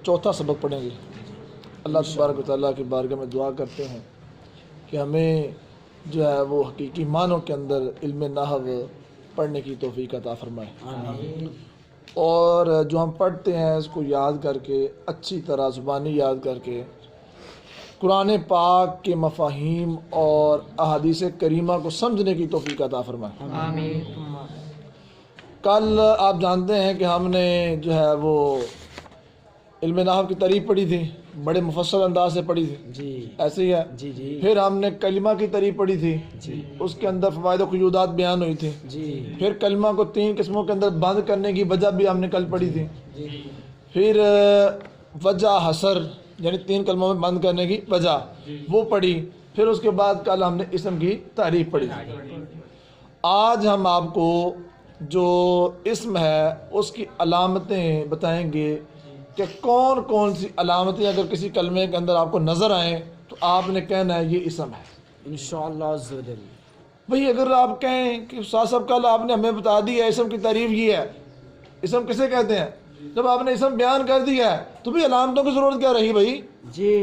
چوتھا سبق پڑھیں گے۔ اللہ تبارک و تعالیٰ کی بارگاہ میں دعا کرتے ہیں کہ ہمیں جو ہے وہ حقیقی معنوں کے اندر علم نحو پڑھنے کی توفیق عطا فرمائے، اور جو ہم پڑھتے ہیں اس کو یاد کر کے اچھی طرح زبانی یاد کر کے قرآن پاک کے مفاہیم اور احادیث کریمہ کو سمجھنے کی توفیق عطا فرمائے۔ آمین۔ کل آپ جانتے ہیں کہ ہم نے جو ہے وہ علم نحو کی تعریف پڑھی تھی، بڑے مفصل انداز سے پڑھی تھی، جی ایسے ہی ہے۔ جی جی پھر ہم نے کلمہ کی تعریف پڑھی تھی، جی اس کے اندر فوائد و قیودات بیان ہوئی تھی۔ جی پھر کلمہ کو 3 قسموں کے اندر بند کرنے کی وجہ بھی ہم نے کل پڑھی تھی۔ جی پھر وجہ حسر یعنی 3 کلموں میں بند کرنے کی وجہ وہ پڑھی۔ پھر اس کے بعد کل ہم نے اسم کی تعریف پڑھی تھی۔ آج ہم آپ کو جو اسم ہے اس کی علامتیں بتائیں گے کہ کون کون سی علامتیں اگر کسی کلمے کے اندر آپ کو نظر آئیں تو آپ نے کہنا ہے یہ اسم ہے۔ انشاءاللہ عز و جل۔ بھئی اگر آپ کہیں کہ استاد صاحب کل آپ نے ہمیں بتا دیا اسم کی تعریف یہ ہے، اسم کسے کہتے ہیں، جب آپ نے اسم بیان کر دیا ہے تو بھی علامتوں کی ضرورت کیا رہی بھئی؟ جی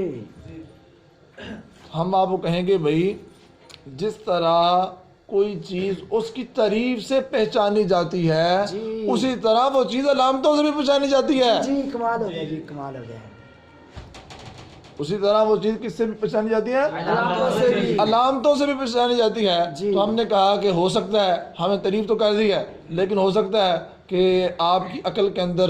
ہم آپ کو کہیں گے بھئی جس طرح کوئی چیز اس کی تعریف سے پہچانی جاتی ہے جی اسی طرح وہ چیز علامتوں سے بھی پہچانی جاتی ہے۔ جی کمال ہو گیا، جی کمال ہو گیا۔ اسی طرح وہ چیز کس سے بھی پہچانی جاتی ہے؟ علامتوں سے بھی۔ علامتوں سے بھی پہچانی جاتی ہے۔ جی تو ہم نے کہا کہ ہو سکتا ہے، ہمیں تعریف تو کر دی ہے لیکن ہو سکتا ہے کہ آپ کی عقل کے اندر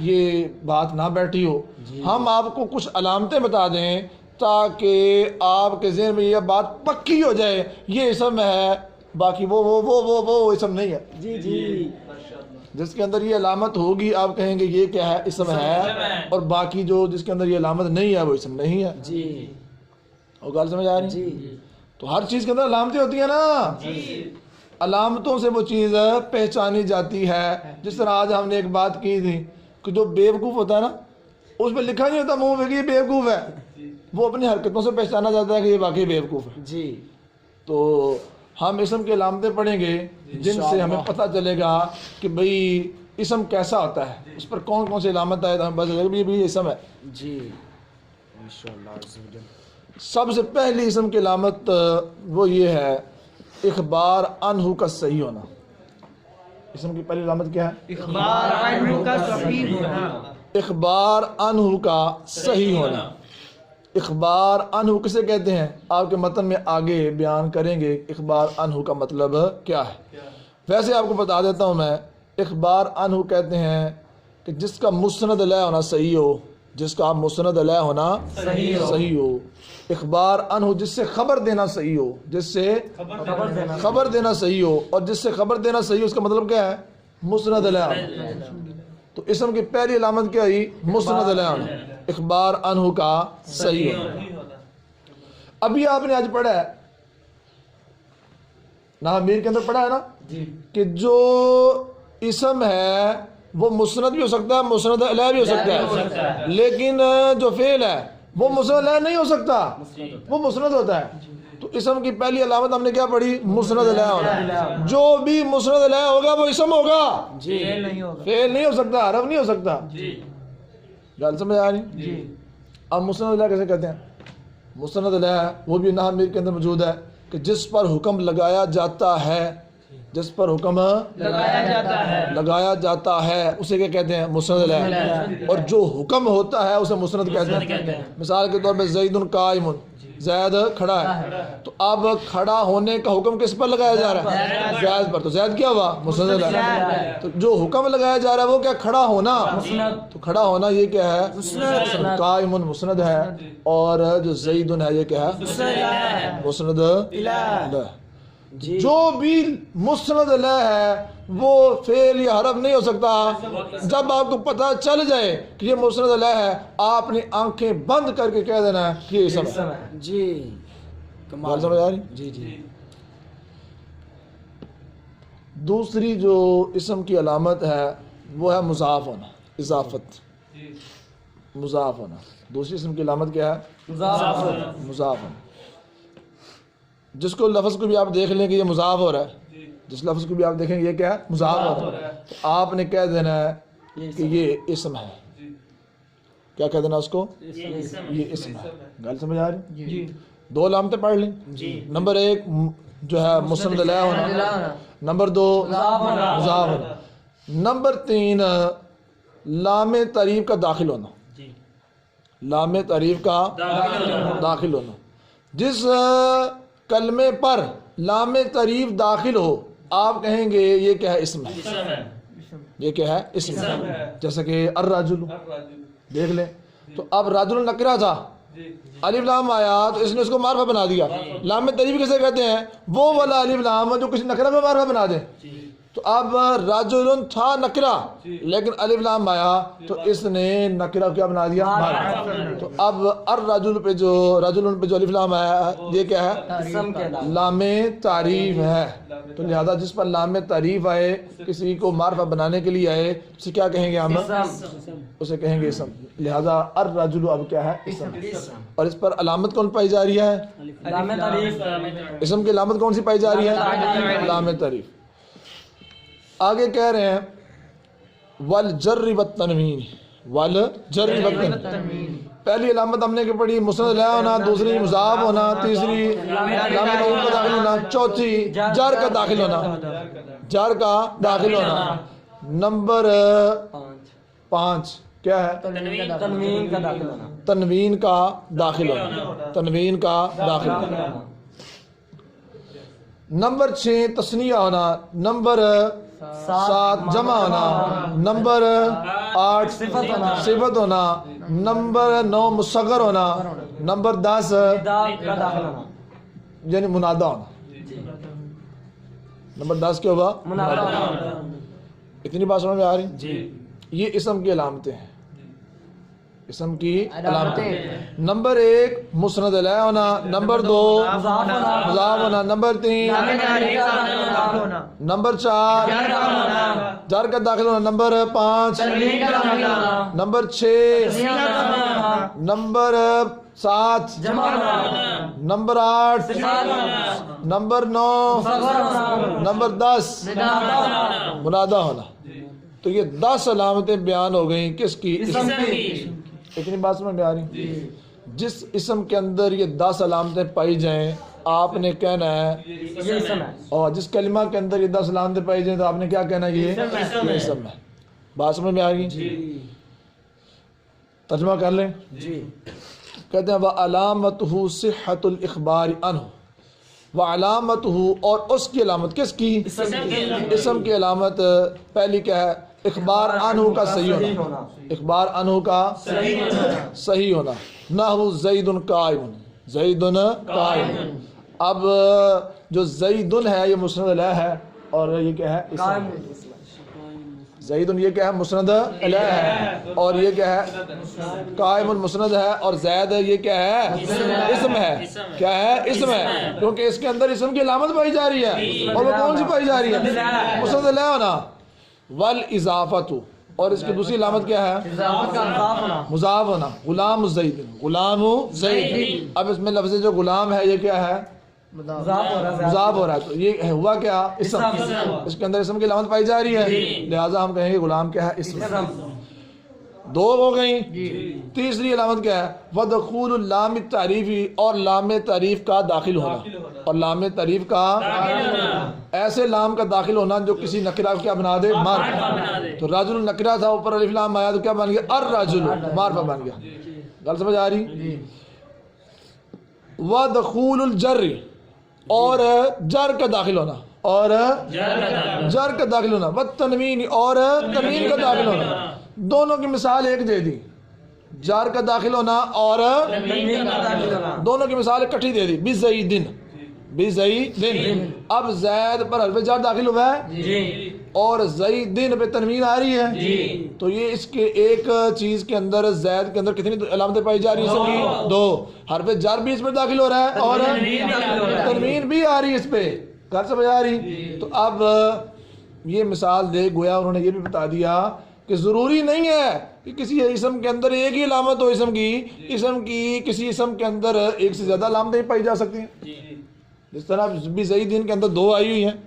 یہ بات نہ بیٹھی ہو، ہم آپ کو کچھ علامتیں بتا دیں تاکہ آپ کے ذہن میں یہ بات پکی ہو جائے یہ اسم ہے، باقی وہ اسم نہیں ہے۔ جی جی جس کے اندر یہ علامت ہوگی آپ کہیں گے یہ کیا ہے، اسم ہے، اور باقی جو جس کے اندر یہ علامت نہیں ہے وہ اسم نہیں ہے۔ جی وہ گل سمجھ آ رہی؟ جی تو ہر چیز کے اندر علامتیں ہوتی ہیں نا، علامتوں سے وہ چیز پہچانی جاتی ہے۔ جس طرح آج ہم نے ایک بات کی تھی کہ جو بیوقوف ہوتا ہے نا اس پہ لکھا نہیں ہوتا منہ پہ کہ یہ بیوقوف ہے، وہ اپنی حرکتوں سے پہچانا جاتا ہے کہ یہ واقعی بیوقوف ہے۔ جی تو ہم اسم کی علامتیں پڑھیں گے جن سے ہمیں پتہ چلے گا کہ بھئی اسم کیسا ہوتا ہے، اس پر کون کون سی علامت ہے، تو ہمیں پتہ چلے گا بھی یہ اسم ہے۔ جی انشاءاللہ عز و جل۔ سب سے پہلی اسم کی علامت وہ یہ ہے اخبار عنہ کا صحیح ہونا۔ اسم کی پہلی علامت کیا ہے؟ اخبار عنہ کا صحیح ہونا۔ اخبار عنہ کا صحیح ہونا۔ اخبار عنہ کسے کہتے ہیں آپ کے متن میں آگے بیان کریں گے اخبار عنہ کا مطلب کیا ہے۔ ویسے آپ کو بتا دیتا ہوں میں، اخبار عنہ کہتے ہیں کہ جس کا مسند علیہ ہونا صحیح ہو، جس کا مسند علیہ ہونا صحیح ہو۔ اخبار عنہ جس سے خبر دینا صحیح ہو، جس سے خبر دینا صحیح ہو، اور جس سے خبر دینا صحیح ہو اس کا مطلب کیا ہے؟ مسند علیہ۔ تو اسم کی پہلی علامت کیا ہوئی؟ مسند علیہ ہونا، اخبار عنہ کا صحیح ہونا۔ ابھی آپ نے آج پڑھا ہے نا، امیر کے اندر پڑھا ہے نا کہ جو اسم ہے وہ مسند بھی ہو سکتا ہے، مسند علیہ بھی ہو سکتا ہے، لیکن جو فعل ہے وہ مسند علیہ نہیں ہو سکتا، وہ مسند ہوتا ہے۔ تو اسم کی پہلی علامت ہم نے کیا پڑھی؟ مسند علیہ ہونا۔ جو بھی مسند علیہ ہوگا وہ اسم ہوگا، فعل نہیں ہو سکتا، حرف نہیں ہو سکتا۔ گل سمجھ آ رہی؟ اب مسند علیہ کیسے کہتے ہیں؟ مسند علیہ وہ بھی نحو امیر کے اندر موجود ہے کہ جس پر حکم لگایا جاتا ہے، جس پر حکم لگایا جاتا ہے اسے کیا کہتے ہیں؟ مسند علیہ۔ اور جو حکم ہوتا ہے اسے مسند کہتے ہیں۔ مثال کے طور پہ زید قائم، زید کھڑا ہے، تو اب کھڑا ہونے کا حکم کس پر لگایا جا رہا ہے؟ زید پر، تو زید کیا ہوا؟ مسند علیہ۔ تو جو حکم لگایا جا رہا ہے وہ کیا؟ کھڑا ہونا۔ تو کھڑا ہونا یہ کیا ہے؟ قائم مسند ہے، اور جو زید ہے یہ کیا ہے؟ مسند علیہ۔ جو بھی مسند علیہ ہے وہ فعل یا حرف نہیں ہو سکتا۔ جب آپ کو پتہ چل جائے کہ یہ مسند علیہ ہے آپ نے آنکھیں بند کر کے کہہ دینا ہے کہ یہ اسم ہے۔ جی بات سمجھ آ رہی؟ جی جی دوسری جو اسم کی علامت ہے وہ ہے مضاف ہونا، اضافت، مضاف ہونا۔ دوسری اسم کی علامت کیا ہے؟ مضاف ہونا۔ جس کو لفظ کو بھی آپ دیکھ لیں کہ یہ مضاف ہو رہا ہے، جس لفظ کو بھی آپ دیکھیں گے یہ کیا ہے؟ مضاف ہو رہا ہے، تو آپ نے کہہ دینا ہے کہ یہ اسم ہے۔ کیا کہتے ہیں اس کو؟ یہ اسم ہے. گل سمجھ آ رہی؟ جی. دو علامتیں پڑھ لیں. نمبر ایک جو ہے مسند علیہ ہونا. نمبر دو مضاف ہونا. نمبر تین لام تعریف کا داخل ہونا. لام تعریف کا داخل ہونا. جس کلمے پر لام تعریف داخل ہو آپ کہیں گے یہ کیا ہے؟ اسم ہے. یہ کیا ہے؟ اسم ہے. جیسے کہ الرجل دیکھ لیں تو اب رجل نکرہ تھا, الف لام آیا تو اس نے اس کو معرفہ بنا دیا. لام تعریف کیسے کہتے ہیں؟ وہ والا الف لام جو کسی نکرہ میں معرفہ بنا دے. تو اب رجل تھا نکرہ لیکن الف لام آیا تو اس نے نکرہ کیا بنا دیا؟ معرفہ. تو اب الرجل پہ جو رجل پہ جو الف لام آیا یہ کیا ہے؟ لام تعریف ہے. تو لہذا جس پر لام تعریف آئے کسی کو معرفہ بنانے کے لیے آئے اسے کیا کہیں گے ہم؟ اسے کہیں گے اسم. لہذا الرجل اب کیا ہے؟ اسم. اور اس پر علامت کون پائی جا رہی ہے؟ اسم کی علامت کون سی پائی جا رہی ہے؟ لام تعریف. آگے کہہ رہے ہیں والجر والتنوین. والجر والتنوین پہلی علامت ہم نے کہ پڑھی مسند علیہ ہونا, دوسری مضاف ہونا, تیسری لام تعریف کا داخل ہونا, چوتھی جر کا داخل ہونا. جر کا داخل ہونا. نمبر 5 کیا ہے؟ تنوین کا داخل ہونا. تنوین کا داخل ہونا. تنوین کا داخل ہونا. نمبر 6 تثنیہ ہونا. نمبر 7 جمع ہونا. نمبر 8 صفت ہونا. نمبر 9 مصغر ہونا. نمبر 10 یعنی منادہ ہونا. نمبر 10 کیا ہوا؟ اتنی بات سمجھ میں آ رہی؟ یہ اسم کی علامتیں ہیں. اسم کی علامتیں. نمبر 1 مسند علیہ ہونا. نمبر 2 مضاف ہونا. نمبر 3 نمبر 4 جر کا داخل ہونا. Number 5 number 6 number 7 number 8 number 9 number 10 منادہ ہونا. تو یہ 10 علامتیں بیان ہو گئیں کس کی؟ اسم کی. اتنی بات سمجھ میں آ رہی؟ جس اسم کے اندر یہ 10 علامتیں پائی جائیں آپ نے کہنا ہے یہ اسم ہے. اور جس کلمہ کے اندر یہ 10 علامتیں پائی جائیں تو آپ نے کیا کہنا ہے؟ یہ اسم ہے. بات سمجھ میں آ گئی؟ ترجمہ کر لیں. کہتے ہیں وَعَلَامَتُهُ صِحَّةُ الْإِخْبَارِ عَنْهُ. وَعَلَامَتُهُ اور اس کی علامت کس کی؟ اسم کی علامت پہلی کیا ہے؟ اخبار عنہ کا صحیح ہونا. اخبار عنہ کا صحیح ہونا. نحو زید قائم. زید قائم. اب جو زید ہے یہ مسند علیہ ہے اور یہ کیا ہے؟ اسم. زید یہ کیا ہے؟ مسند علیہ ہے. اور یہ کیا ہے؟ قائم المسند ہے. اور زید یہ کیا ہے؟ اسم ہے. کیا ہے؟ اسم ہے. کیونکہ اس کے اندر اسم کی علامت پائی جا رہی ہے. اور وہ کون سی پائی جا رہی ہے؟ مسند علیہ ہونا. والاضافۃ اور اس کی دوسری علامت کیا ہے؟ مضاف ہونا. غلام زید. غلام زید. اب اس میں لفظ جو غلام ہے یہ کیا ہے؟ مضاف ہو رہا ہے. تو یہ ہوا کیا؟ اسم. اس کے اندر اسم کی علامت پائی جا رہی ہے لہذا ہم کہیں گے غلام کیا ہے؟ اسم. 2 ہو گئیں. تیسری علامت کیا ہے؟ وَدْخُولُ اللام التعریفی اور لام تعریف کا داخل ہونا. اور لام تعریف کا ایسے لام کا داخل ہونا جو کسی نکرہ کو کیا بنا دے؟ معرفہ. تو رجل نکرہ تھا اوپر الف لام آیا تو کیا بن گیا؟ الرجل معرفہ بن گیا. گل سمجھ آ رہی؟ وَدْخُولُ الجر اور جر کا داخل ہونا. اور جر کا داخل ہونا. والتنوین اور تنوین کا داخل ہونا. دونوں کی مثال ایک دے دی. جار کا داخل ہونا اور دونوں کی مثال اکٹھی دے دی. بزیدن. بزیدن. اب زید پر حرف جر داخل ہوا ہے اور زیدن پہ تنوین آ رہی ہے. تو یہ اس کے ایک چیز کے اندر زید کے اندر کتنی علامتیں پائی جا رہی ہیں؟ اس کی 2. حرف جر بھی اس پہ داخل ہو رہا ہے اور تنوین بھی آ رہی ہے اس پہ. گھر سمجھ آ رہی؟ تو اب یہ مثال دے گویا انہوں نے یہ بھی بتا دیا کہ ضروری نہیں ہے کہ کسی اسم کے اندر ایک ہی علامت ہو. اسم کی کسی اسم کے اندر ایک سے زیادہ علامتیں پائی جا سکتی ہیں. جس طرح بھی زیدین کے اندر 2 آئی ہوئی ہیں.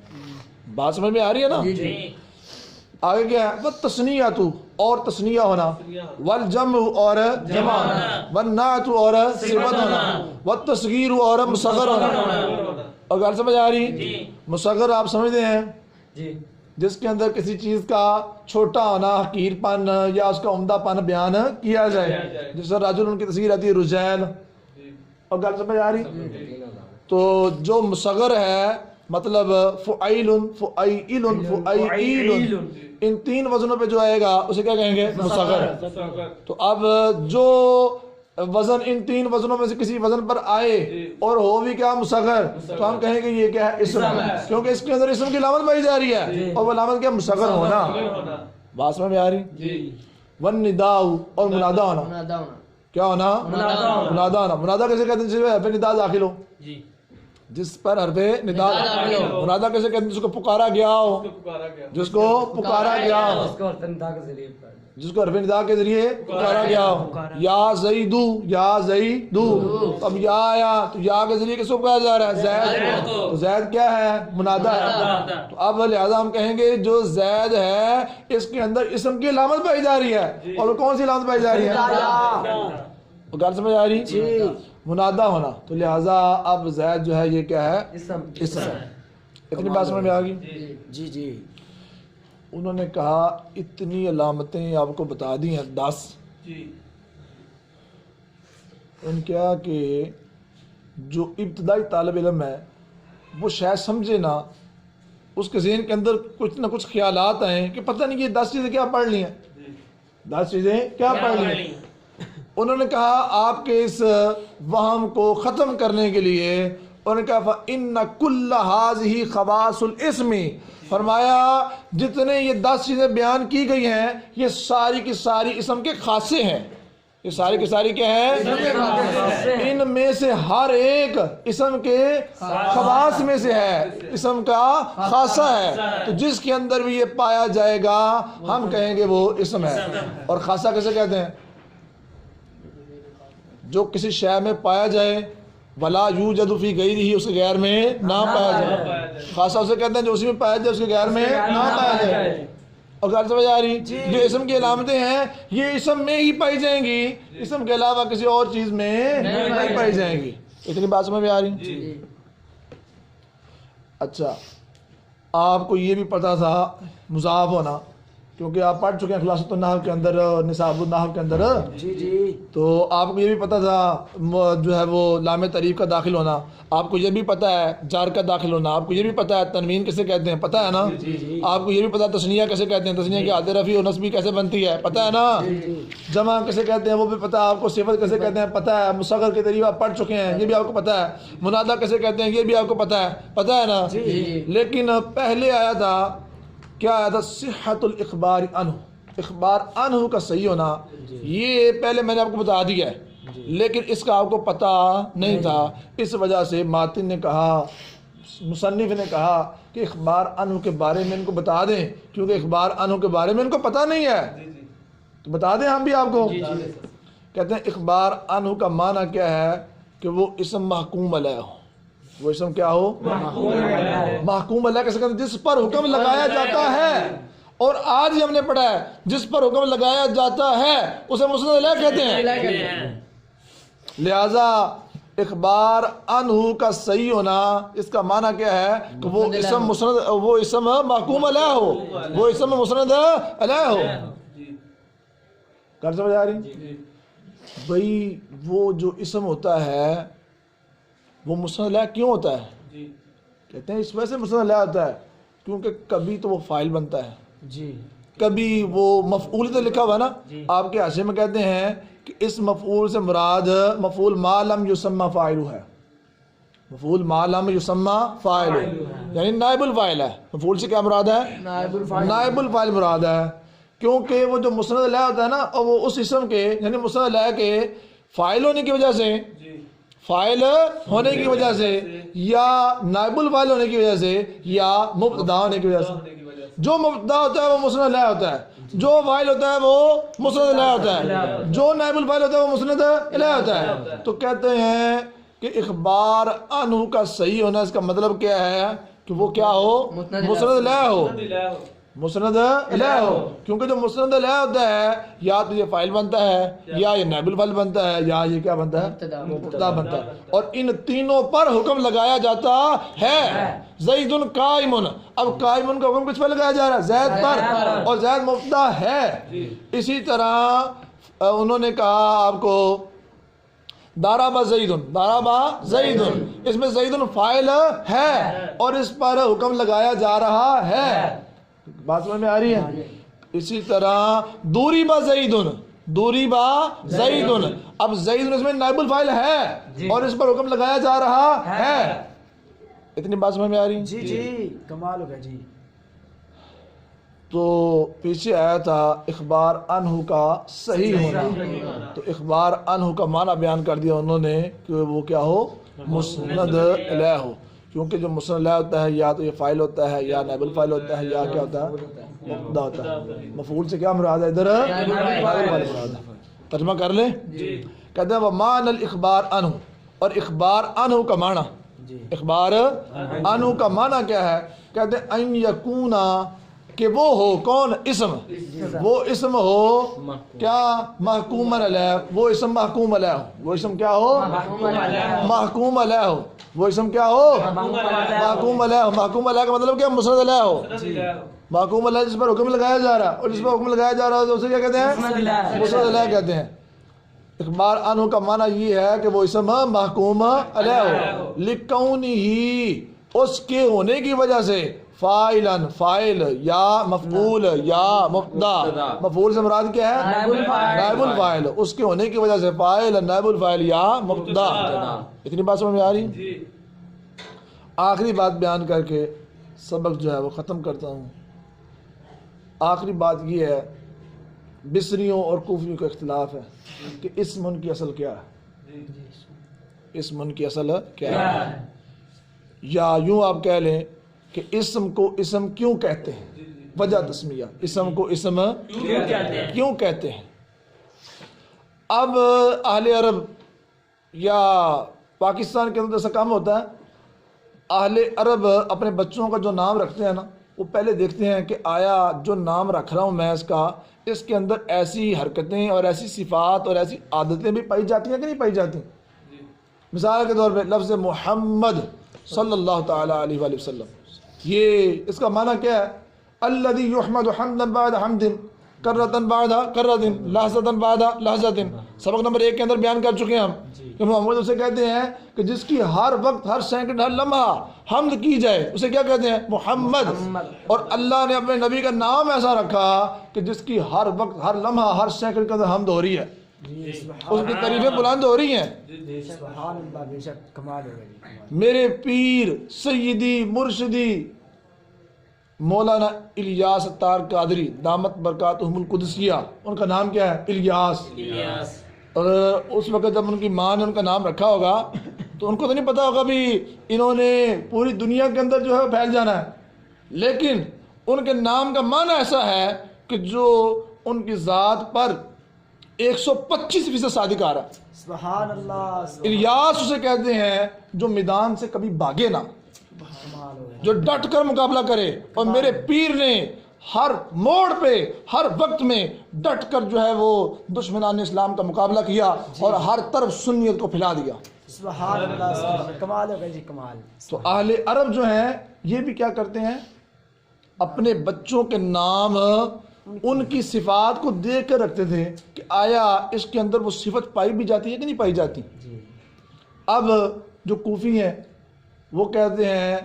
بات سمجھ میں آ رہی ہے نا؟ آگے کیا ہے؟ والتثنیۃ اور تثنیہ ہونا، والجمع اور جمع ہونا، والنعت اور صفت ہونا، والتصغیر اور مصغر ہونا۔ اور غلط سمجھ آ رہی؟ مصغر آپ سمجھتے ہیں جی جس کے اندر کسی چیز کا چھوٹا ہونا، حقیر پن یا اس کا عمدہ پن بیان کیا جائے، جس طرح راجل ان کی تصغیر آتی ہے رجال۔ اور غلط سمجھ آ رہی؟ تو جو مصغر ہے مطلب فعیل، فعیل، فعیل، ان تین وزنوں پہ جو آئے گا اسے کیا کہیں گے؟ مصغر۔ تو اب جو وزن ان تین وزنوں میں سے کسی وزن پر آئے اور ہو بھی کیا؟ مصغر، تو ہم کہیں گے یہ کیا ہے؟ اسم ہے، کیونکہ اس کے اندر اسم کی علامت پائی جا رہی ہے، اور وہ علامت کیا؟ مصغر ہونا۔ بات سمجھ میں آ رہی؟ والنداء اور منادہ ہونا، منادہ ہونا، کیا ہونا؟ منادہ ہونا۔ منادہ کیسے کہتے ہیں؟ جس پہ حرف ندا داخل ہو، جس پر حرف ندا داخل ہو۔ منادہ کیسے کہتے ہیں؟ جس کو پکارا گیا ہو، جس کو پکارا گیا ہو، اس کو تندا کے ذریعے جس کو حرف ندا کے ذریعے پکارا گیا ہو۔ یا زیدو، یا زیدو، اب یا آیا تو یا کے ذریعے کس کو پکارا جا رہا ہے؟ زید۔ تو زید کیا ہے؟ منادہ ہے۔ تو اب لہذا ہم کہیں گے جو زید ہے اس کے اندر اسم کی علامت پائی جا رہی ہے، اور وہ کون سی علامت پائی جا رہی ہے؟ غلط سمجھ آ رہی؟ منادہ ہونا۔ تو لہذا اب زید جو ہے یہ کیا ہے؟ اسم ہے۔ اتنی بات سمجھ میں آ گئی؟ جی جی انہوں نے کہا اتنی علامتیں آپ کو بتا دی ہیں 10۔ ان کیا کہ جو ابتدائی طالب علم ہے وہ شاید سمجھے نہ، اس کے ذہن کے اندر کچھ نہ کچھ خیالات آئیں کہ پتہ نہیں یہ 10 چیزیں کیا پڑھ لی ہیں، 10 چیزیں کیا پڑھ لی ہیں۔ انہوں نے کہا آپ کے اس وہم کو ختم کرنے کے لیے انہوں نے کہا فَإِنَّ كُلَّ هَذِهِ خَوَاصُ الْإِسْمِ، فرمایا جتنے یہ 10 چیزیں بیان کی گئی ہیں یہ ساری کی ساری اسم کے خاصے ہیں، یہ ساری کی ساری کیا ہے؟ ان میں سے ہر ایک اسم کے خواص میں سے ہے، اسم کا خاصہ ہے۔ تو جس کے اندر بھی یہ پایا جائے گا ہم کہیں گے وہ اسم ہے۔ اور خاصہ کیسے کہتے ہیں؟ جو کسی شے میں پایا جائے، ولا یوجد فی غیرہ، اس کے غیر میں نہ پایا جائے۔ خاصہ اسے کہتے ہیں جو اسی میں پایا جائے اس کے غیر میں نہ پایا جائے۔ اور غیر سمجھ آ رہی؟ جو اسم کی علامتیں ہیں یہ اسم میں ہی پائی جائیں گی، اسم کے علاوہ کسی اور چیز میں نہیں پائی جائیں گی۔ اتنی بات سمجھ میں آ رہی؟ اچھا، آپ کو یہ بھی پتا تھا مضاف ہونا، کیونکہ آپ پڑھ چکے ہیں خلاصۃ النحو کے اندر، نصاب النحو کے اندر، تو آپ کو یہ بھی پتا تھا جو ہے وہ لام تعریف کا داخل ہونا، آپ کو یہ بھی پتا ہے جار کا داخل ہونا، آپ کو یہ بھی پتا ہے تنوین کیسے کہتے ہیں، پتا ہے نا؟ آپ کو یہ بھی پتا ہے تثنیہ کیسے کہتے ہیں، تثنیہ کی حالت رفع اور نصبی کیسے بنتی ہے، پتا ہے نا؟ جمع کیسے کہتے ہیں وہ بھی پتا ہے آپ کو، صفت کیسے کہتے ہیں پتا ہے، مصغر کے طریقے آپ پڑھ چکے ہیں یہ بھی آپ کو پتا ہے، منادہ کیسے کہتے ہیں یہ بھی آپ کو پتا ہے نا؟ لیکن پہلے آیا تھا کیا آیا تھا؟ صحت الاخبار عنہ، اخبار عنہ کا صحیح ہونا، یہ پہلے میں نے آپ کو بتا دیا ہے، لیکن اس کا آپ کو پتہ نہیں تھا، اس وجہ سے ماتن نے کہا، مصنف نے کہا کہ اخبار عنہ کے بارے میں ان کو بتا دیں، کیونکہ اخبار عنہ کے بارے میں ان کو پتہ نہیں ہے، تو بتا دیں ہم بھی آپ کو۔ کہتے ہیں اخبار عنہ کا معنی کیا ہے کہ وہ اسم محکوم علیہ ہو، وہ اسم کیا ہو؟ محکوم علیہ کیسے کہتے ہیں؟ جس پر حکم لگایا جاتا ہے، اور آج ہی ہم نے پڑھا ہے جس پر حکم لگایا جاتا ہے اسے مسند علیہ کہتے ہیں۔ لہذا اخبار عنہ کا صحیح ہونا اس کا معنی کیا ہے کہ وہ اسم مسند، وہ اسم محکوم علیہ ہو، وہ اسم مسند علیہ ہو۔ کر سمجھ آ رہی؟ بھئی وہ جو اسم ہوتا ہے وہ مسند علیہ کیوں ہوتا ہے؟ کہتے ہیں اس وجہ سے مسند علیہ ہوتا ہے کیونکہ کبھی تو وہ فاعل بنتا ہے، کبھی وہ مفعول تو لکھا ہوا نا، آپ کے حاشیے میں کہتے ہیں کہ اس مفعول سے مراد مفعول ما لم یسمى فاعلہ ہے، مفعول ما لم یسمى فاعلہ یعنی نائب الفاعل ہے۔ مفعول سے کیا مراد ہے؟ نائب الفاعل مراد ہے، کیونکہ وہ جو مسند علیہ ہوتا ہے نا اور وہ اس اسم کے یعنی مسند علیہ کے فاعل ہونے کی وجہ سے، فاعل ہونے کی وجہ سے یا نائب الفاعل ہونے کی وجہ سے یا مبتدا ہونے کی وجہ سے، جو مبتدا ہوتا ہے وہ مسند علیہ ہوتا ہے، جو فاعل ہوتا ہے وہ مسند علیہ ہوتا ہے، جو نائب الفاعل ہوتا ہے وہ مسند علیہ ہوتا ہے۔ تو کہتے ہیں کہ اخبار عنہ کا صحیح ہونا اس کا مطلب کیا ہے کہ وہ کیا ہو؟ مسند علیہ ہو۔ مسند الہ ہو، کیونکہ جو مسند الہ ہوتا ہے یا تو یہ فاعل بنتا ہے یا یہ نائب الفاعل بنتا ہے یا یہ کیا بنتا ہے، مبتدا بنتا ہے، اور ان تینوں پر حکم لگایا جاتا ہے۔ زید قائم، اب قائم کا حکم کس پر لگایا جا رہا ہے؟ زید پر، اور زید مبتدا ہے۔ اسی طرح انہوں نے کہا آپ کو دارابا زید، دارابا زید، اس میں زید فاعل ہے اور اس پر حکم لگایا جا رہا ہے، بات سمجھ میں آ رہی ہے؟ اسی طرح دوری با زید، دوری با زید، اب زید اس میں نائب الفاعل ہے اور اس پر حکم لگایا جا رہا ہے، اتنی بات سمجھ میں آ رہی ہے؟ جی کمال ہو گیا جی۔ تو پیچھے آیا تھا اخبار عنہ کا صحیح ہونا، تو اخبار عنہ کا معنی بیان کر دیا انہوں نے کہ وہ کیا ہو، مسند الیہ ہو، کیونکہ جو مسند الیہ ہوتا ہے یا تو یہ فاعل ہوتا ہے یا نائب الفاعل ہوتا ہے یا کیا ہوتا ہے، مبتدا ہوتا ہے۔ مفعول سے کیا مراد ہے ادھر؟ فاعل مراد ہے۔ ترجمہ کر لیں، کہتے ہیں وَمَعْنَ الْإِخْبَارِ عنہ، اور اخبار عنہ کا معنی، اخبار عنہ کا معنی کیا ہے؟ کہتے ہیں ان یکونا، کہ وہ ہو، کون؟ اسم، وہ اسم ہو کیا؟ محکوم علیہ، وہ اسم محکوم علیہ ہو، وہ اسم کیا ہو؟ محکوم علیہ ہو، وہ اسم کیا ہو؟ محکوم علیہ ہو۔ محکوم علیہ کا مطلب کیا؟ مسند علیہ ہو، محکوم علیہ جس پر حکم لگایا جا رہا ہے، اور جس پر حکم لگایا جا رہا ہے اسے کیا کہتے ہیں؟ مسند علیہ کہتے ہیں۔ اخبار عنہ کا معنی یہ ہے کہ وہ اسم محکوم علیہ ہو، لکونہ، اس کے ہونے کی وجہ سے، فاعلن، فاعل یا مفعول یا مبتدا، مفعول سے مراد کیا ہے؟ نائب الفاعل، اس کے ہونے کی وجہ سے فاعل، نائب الفاعل یا مبتدا۔ اتنی بات سمجھ میں آ رہی؟ آخری بات بیان کر کے سبق جو ہے وہ ختم کرتا ہوں۔ آخری بات یہ ہے، بصریوں اور کوفیوں کا اختلاف ہے کہ اسم ان کی اصل کیا ہے، اسم ان کی اصل کیا ہے، یا یوں آپ کہہ لیں کہ اسم کو اسم کیوں کہتے ہیں، وجہ تسمیہ، اسم کو اسم کیوں کہتے ہیں۔ اب اہل عرب یا پاکستان کے اندر ایسا کام ہوتا ہے، اہل عرب اپنے بچوں کا جو نام رکھتے ہیں نا، وہ پہلے دیکھتے ہیں کہ آیا جو نام رکھ رہا ہوں میں اس کے اندر ایسی حرکتیں اور ایسی صفات اور ایسی عادتیں بھی پائی جاتی ہیں کہ نہیں پائی جاتی۔ مثال کے طور پہ لفظ محمد صلی اللہ تعالی علیہ وآلہ وسلم، یہ اس کا معنی کیا ہے؟ الذی یحمد حمدا بعد حمد، کرۃ بعد کرۃ، لحظۃ بعد لحظۃ۔ سبق نمبر 1 کے اندر بیان کر چکے ہیں ہم کہ محمد اسے کہتے ہیں کہ جس کی ہر وقت، ہر سیکنڈ، ہر لمحہ حمد کی جائے، اسے کیا کہتے ہیں؟ محمد۔ اور اللہ نے اپنے نبی کا نام ایسا رکھا کہ جس کی ہر وقت، ہر لمحہ، ہر سیکنڈ کے اندر حمد ہو رہی ہے، اس کی تعریفیں بلند ہو رہی ہیں۔ سبحان اللہ، بے شک کمال ہو گیا جی۔ میرے پیر سیدی مرشدی مولانا الیاس اتار قادری دامت برکاتہم القدسیہ، ان کا نام کیا ہے؟ الیاس۔ اور اس وقت جب ان کی ماں نے ان کا نام رکھا ہوگا تو ان کو تو نہیں پتا ہوگا بھی انہوں نے پوری دنیا کے اندر جو ہے پھیل جانا ہے، لیکن ان کے نام کا معنی ایسا ہے کہ جو ان کی ذات پر 125% صادق آ رہا ہے۔ سبحان اللہ، الیاس اسے کہتے ہیں جو میدان سے کبھی بھاگے نہ، کمال ہو گیا۔ جو ڈٹ کر مقابلہ کرے، اور میرے پیر نے ہر موڑ پہ، ہر وقت میں ڈٹ کر جو ہے وہ دشمنان اسلام کا مقابلہ کیا اور ہر طرف سنیت کو پھیلا دیا۔ سبحان اللہ، سبحان اللہ، کمال ہو گیا جی، کمال۔ تو اہل عرب جو ہیں یہ بھی کیا کرتے ہیں؟ اپنے بچوں کے نام ان کی صفات کو دیکھ کر رکھتے تھے کہ آیا اس کے اندر وہ صفت پائی بھی جاتی ہے کہ نہیں پائی جاتی۔ اب جو کوفی ہیں وہ کہتے ہیں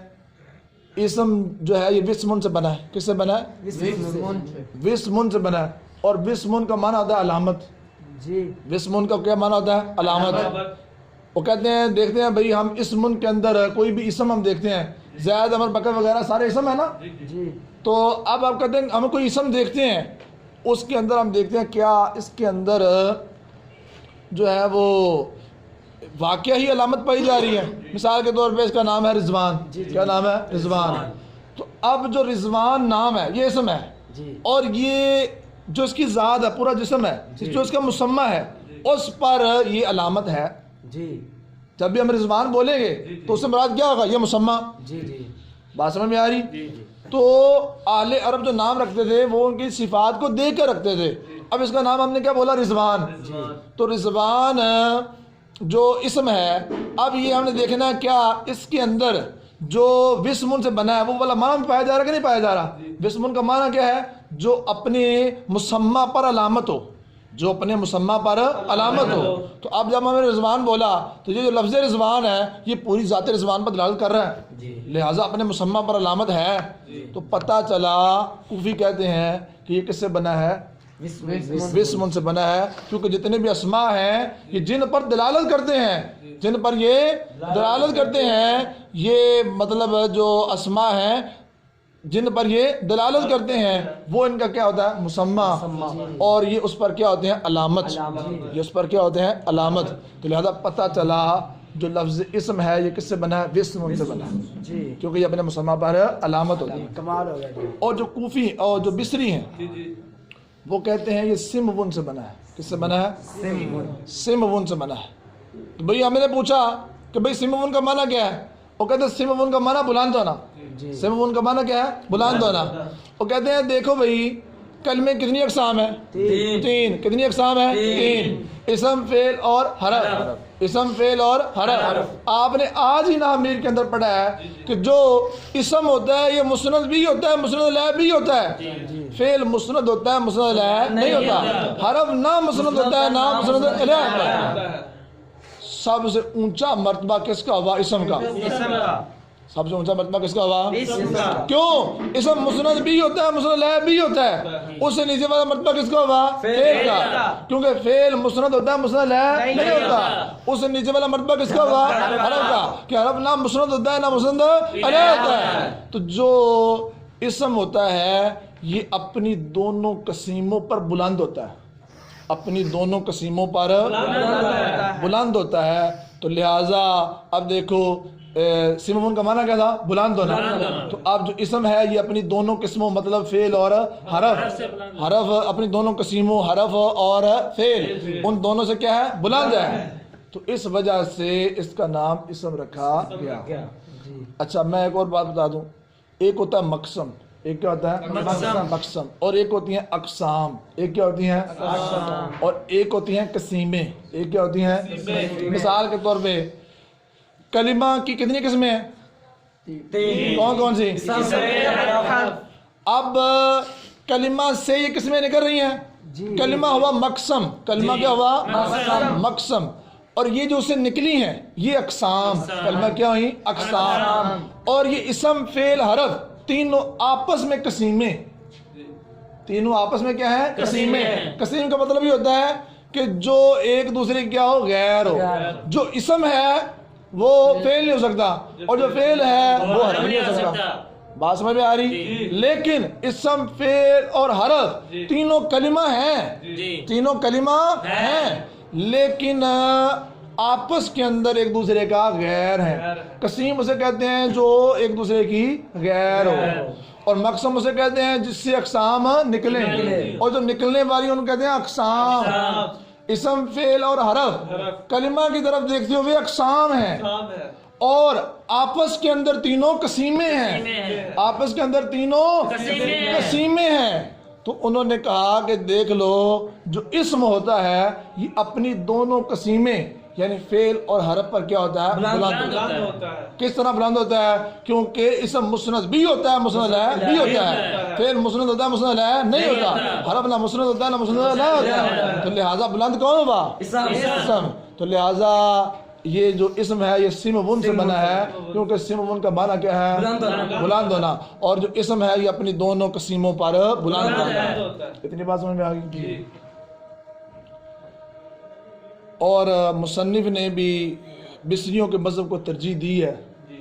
اسم جو ہے یہ وسمن سے بنا ہے۔ کس سے بنا ہے؟ وسمن سے بنا ہے، اور وسمن کا معنی ہوتا ہے علامت۔ جی، وسمن کا کیا معنی ہوتا ہے؟ علامت۔ وہ کہتے ہیں دیکھتے ہیں بھئی ہم اسمن کے اندر کوئی بھی اسم ہم دیکھتے ہیں، زید، عمر، بکر وغیرہ سارے اسم ہے نا، جی، تو اب آپ کہتے ہیں ہم کوئی اسم دیکھتے ہیں، اس کے اندر ہم دیکھتے ہیں کیا اس کے اندر جو ہے وہ واقعہ ہی علامت پائی جا رہی ہے۔ مثال کے طور پہ اس کا نام ہے رضوان، کیا نام ہے؟ رضوان۔ تو اب جو رضوان نام ہے یہ اسم ہے، اور یہ جو اس کی ذات ہے پورا جسم ہے، جو اس کا مسمى ہے اس پر یہ علامت ہے۔ جی، جب بھی ہم رضوان بولیں گے تو اس سے مراد کیا ہوگا؟ یہ مسمى۔ جی، جی، بات سمجھ میں آ رہی؟ تو اہل عرب جو نام رکھتے تھے وہ ان کی صفات کو دیکھ کر رکھتے تھے. اب اس کا نام ہم نے کیا بولا؟ رضوان. تو رضوان جو اسم ہے، اب یہ ہم نے دیکھنا کیا اس کے اندر جو وسمن سے بنا ہے وہ والا معنی پایا جا رہا کہ نہیں پایا جا رہا؟ وسمن کا معنی کیا ہے؟ جو اپنے مسمى پر علامت ہو، جو اپنے مسمى پر علامت ہو. تو اب جب ہمیں رضوان بولا تو یہ جو لفظ رضوان ہے یہ پوری ذات رضوان پر دلالت کر رہا ہے، لہٰذا اپنے مسمى پر علامت ہے. تو پتہ چلا کوفی کہتے ہیں کہ یہ کس سے بنا ہے؟ وسمن سے بنا ہے، کیونکہ جتنے بھی اسماء ہیں یہ جن پر دلالت کرتے ہیں، جن پر یہ دلالت کرتے ہیں، یہ مطلب جو اسماء ہیں جن پر یہ دلالت کرتے ہیں وہ ان کا کیا ہوتا ہے؟ مسمى. اور یہ اس پر کیا ہوتے ہیں؟ علامت. یہ اس پر کیا ہوتے ہیں؟ علامت. تو لہذا پتہ چلا جو لفظ اسم ہے یہ کس سے بنا ہے؟ وسم سے بنا ہے، جی کیونکہ یہ اپنے مسمى پر علامت ہوتی ہے. کمال ہو گیا جی. اور جو کوفی اور جو بصری ہیں وہ کہتے ہیں یہ سمون سے بنا ہے. کس سے بنا ہے؟ سمون سے بنا ہے. تو بھئی ہم نے پوچھا کہ بھئی سمون کا معنی کیا ہے؟ وہ کہتے ہیں سمون کا معنی بلند ہونا. سمون کا معنی کیا ہے؟ بلند ہونا. وہ کہتے ہیں دیکھو بھئی کلمے کتنی اقسام ہیں؟ تین. کتنی اقسام ہیں؟ تین. اسم، فعل اور حرف. اسم، فعل اور حرف. آپ نے آج ہی نامیر کے اندر پڑھا ہے کہ جو اسم ہوتا ہے یہ مسند بھی ہوتا ہے، مسند الیہ بھی ہوتا ہے. فعل مسند ہوتا ہے، مسند الیہ نہیں ہوتا. حرف نہ مسند ہوتا ہے نہ مسند الیہ ہوتا ہے. سب سے اونچا مرتبہ کس کا ہوا؟ اسم کا. سب سے اونچا مرتبہ کس کا ہوا؟ کیوں؟ اسم مسند بھی ہوتا ہے، مسند الیہ بھی ہوتا ہے. اس سے نیچے والا مرتبہ کس کا ہوا؟ فعل کا. کیونکہ فعل مسند ہوتا ہے، مسند الیہ نہیں ہوتا. اس سے نیچے والا مرتبہ کس کا ہوا؟ حرف کا. کہ حرف نہ مسند ہوتا ہے نہ مسند الیہ ہوتا ہے. تو جو اسم ہوتا ہے یہ اپنی دونوں قسیموں پر بلند ہوتا ہے، اپنی دونوں قسیموں پر بلند ہوتا ہے. تو لہٰذا اب دیکھو سمون کا معنی کیا تھا؟ بلند ہونا. تو اب جو اسم ہے یہ اپنی دونوں قسموں مطلب فعل اور حرف، حرف اپنی دونوں قسموں حرف اور فعل ان دونوں سے کیا ہے؟ بلند ہے. تو اس وجہ سے اس کا نام اسم رکھا گیا. اچھا میں ایک اور بات بتا دوں. ایک ہوتا ہے مقسم، ایک کیا ہوتا ہے؟ مقسم. اور ایک ہوتی ہیں اقسام. ایک کیا ہوتی ہیں؟ اور ایک ہوتی ہیں قسیمیں. ایک کیا ہوتی ہیں؟ مثال کے طور پہ کلمہ کی کتنی قسمیں ہیں؟ کون کون سی؟ اب کلمہ سے یہ قسمیں نکل رہی ہیں. کلمہ ہوا مقسم. کلمہ کیا ہوا؟ مقسم. اور یہ جو اسے نکلی ہیں یہ اقسام. کلمہ کیا ہوئی؟ اقسام. اور یہ اسم، فعل، حرف تینوں آپس میں قسیمیں. تینوں آپس میں کیا ہے؟ قسیمیں. قسیم کا مطلب یہ ہوتا ہے کہ جو ایک دوسرے کیا ہو؟ غیر ہو. جو اسم ہے وہ فعل نہیں ہو سکتا اور جو فعل ہے وہ حرف نہیں ہو سکتا. بات سمجھ میں آ رہی؟ لیکن اسم، فعل اور حرف تینوں کلمہ ہیں، تینوں کلمہ ہیں، لیکن آپس کے اندر ایک دوسرے کا غیر ہے. قسیم اسے کہتے ہیں جو ایک دوسرے کی غیر ہو، اور مقسم اسے کہتے ہیں جس سے اقسام نکلیں، اور جو نکلنے والی ان کو کہتے ہیں اقسام. اسم، فعل اور حرف کلمہ کی طرف دیکھتے ہوئے اقسام ہیں اور آپس کے اندر تینوں قسیمیں ہیں. آپس کے اندر تینوں قسیمیں ہیں. تو انہوں نے کہا کہ دیکھ لو جو اسم ہوتا ہے یہ اپنی دونوں قسیمیں یعنی فعل اور حرف پر کیا ہوتا ہے؟ بلند ہوتا ہے. کس طرح بلند ہوتا ہے؟ کیونکہ اسم مسند بھی ہوتا ہے، مسند الیہ بھی ہوتا ہے. فعل مسند ہوتا ہے، مسند الیہ نہیں ہوتا. حرف نہ مسند ہوتا ہے نہ مسند الیہ ہوتا ہے. تو لہٰذا بلند کون ہوا؟ اسم. تو لہٰذا یہ جو اسم ہے یہ سمون سے بنا ہے کیونکہ سمون کا معنی کیا ہے؟ بلند ہونا. اور جو اسم ہے یہ اپنی دونوں قسیموں پر بلند ہوتا ہے. اتنی بات سمجھ میں آ گئی؟ اور مصنف نے بھی بصریوں کے مذہب کو ترجیح دی ہے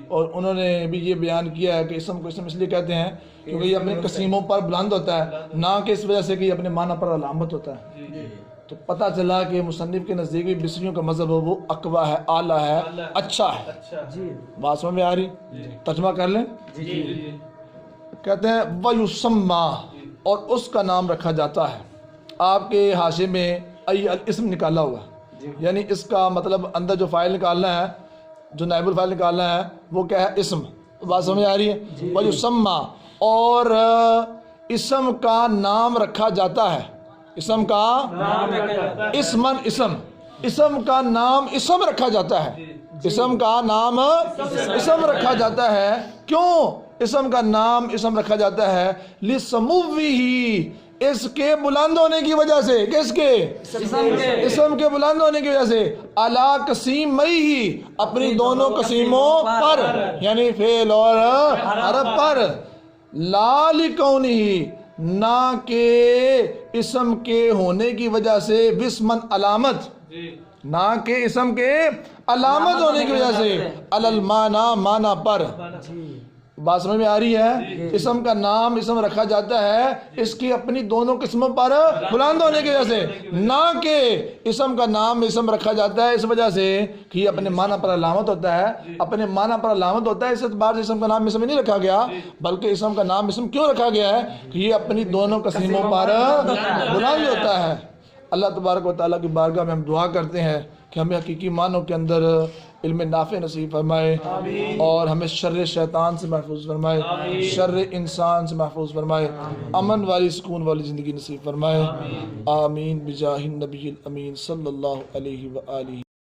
اور انہوں نے بھی یہ بیان کیا ہے کہ اسم کو اسم اس لیے کہتے ہیں کیونکہ یہ اپنے قسیموں پر بلند ہوتا ہے، نہ کہ اس وجہ سے کہ یہ اپنے معنی پر علامت ہوتا ہے. تو پتہ چلا کہ مصنف کے نزدیک بھی بصریوں کا مذہب وہ اقویٰ ہے، اعلیٰ ہے، اچھا ہے. بات سمجھ میں آ رہی؟ ترجمہ کر لیں. کہتے ہیں وَيُسَمَّى اور اس کا نام رکھا جاتا ہے. آپ کے حاشے میں ای الاسم نکالا ہوا یعنی اس کا مطلب اندر جو فائل نکالنا ہے، جو نائب الفائل نکالنا ہے وہ کیا ہے؟ اسم. بات سمجھ آ رہی ہے؟ وَيُسَمَّى اور اسم کا نام رکھا جاتا ہے، اسم کا اسم کا نام اسم رکھا جاتا ہے، اسم کا نام اسم رکھا جاتا ہے۔ کیوں اسم کا نام اسم رکھا جاتا ہے؟ لِسَمُوِّهِ، اس کے بلند ہونے کی وجہ سے، کس کے؟ اسم کے بلند ہونے کی وجہ سے، عَلَىٰ قَسِيمَيْهِ، اپنی دونوں قسیموں پر، یعنی فعل اور حرف پر، لَا لِكَوْنِهِ، نہ کہ اسم کے ہونے کی وجہ سے، بِسْمًا علامت، نہ کہ اسم کے علامت ہونے کی وجہ سے، عَلَى الْمَانَى، معنی پر۔ بات سمجھ میں آ رہی ہے؟ اسم کا نام اسم رکھا جاتا ہے اس کی اپنی دونوں قسموں پر بلند ہونے کی وجہ سے، نہ کہ اسم کا نام اسم رکھا جاتا ہے اس وجہ سے کہ یہ اپنے معنی پر علامت ہوتا ہے، اپنے معنی پر علامت ہوتا ہے، اس اعتبار سے اسم کا نام اسم نہیں رکھا گیا، بلکہ اسم کا نام اسم کیوں رکھا گیا ہے کہ یہ اپنی دونوں قسموں پر بلند ہوتا ہے۔ اللہ تبارک و تعالیٰ کی بارگاہ میں ہم دعا کرتے ہیں کہ ہمیں حقیقی معنوں کے اندر علم نافع نصیب فرمائے، اور ہمیں شر شیطان سے محفوظ فرمائے، شر انسان سے محفوظ فرمائے، امن والی سکون والی زندگی نصیب فرمائے۔ آمین بجاہ النبی الامین صلی اللہ علیہ وآلہ